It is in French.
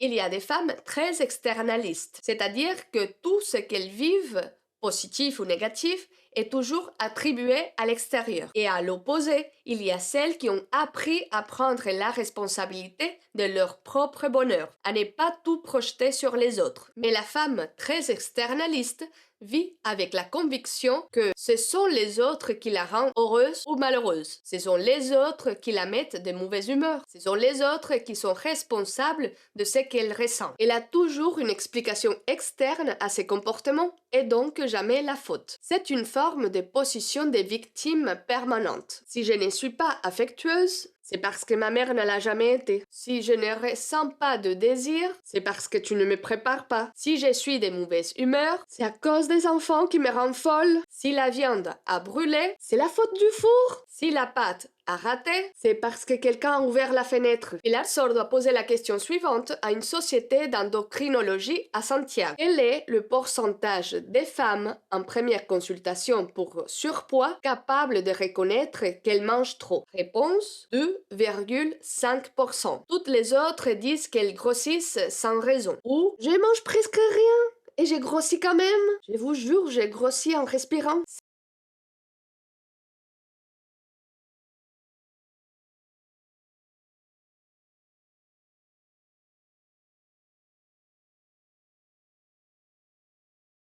Il y a des femmes très externalistes, c'est-à-dire que tout ce qu'elles vivent, positif ou négatif, est toujours attribué à l'extérieur. Et à l'opposé, il y a celles qui ont appris à prendre la responsabilité de leur propre bonheur, à ne pas tout projeter sur les autres. Mais la femme très externaliste vit avec la conviction que ce sont les autres qui la rendent heureuse ou malheureuse. Ce sont les autres qui la mettent de mauvaise humeur. Ce sont les autres qui sont responsables de ce qu'elle ressent. Elle a toujours une explication externe à ses comportements et donc jamais la faute. C'est une forme de position de victime permanente. Si je ne suis pas affectueuse, c'est parce que ma mère ne l'a jamais été. Si je ne ressens pas de désir, c'est parce que tu ne me prépares pas. Si je suis de mauvaise humeur, c'est à cause des enfants qui me rendent folle. Si la viande a brûlé, c'est la faute du four. Si la pâte a raté, c'est parce que quelqu'un a ouvert la fenêtre. Pilar Sor doit poser la question suivante à une société d'endocrinologie à Santiago. Quel est le pourcentage des femmes en première consultation pour surpoids capables de reconnaître qu'elles mangent trop? Réponse 2,5%. Toutes les autres disent qu'elles grossissent sans raison. Ou je mange presque rien et j'ai grossi quand même. Je vous jure, j'ai grossi en respirant.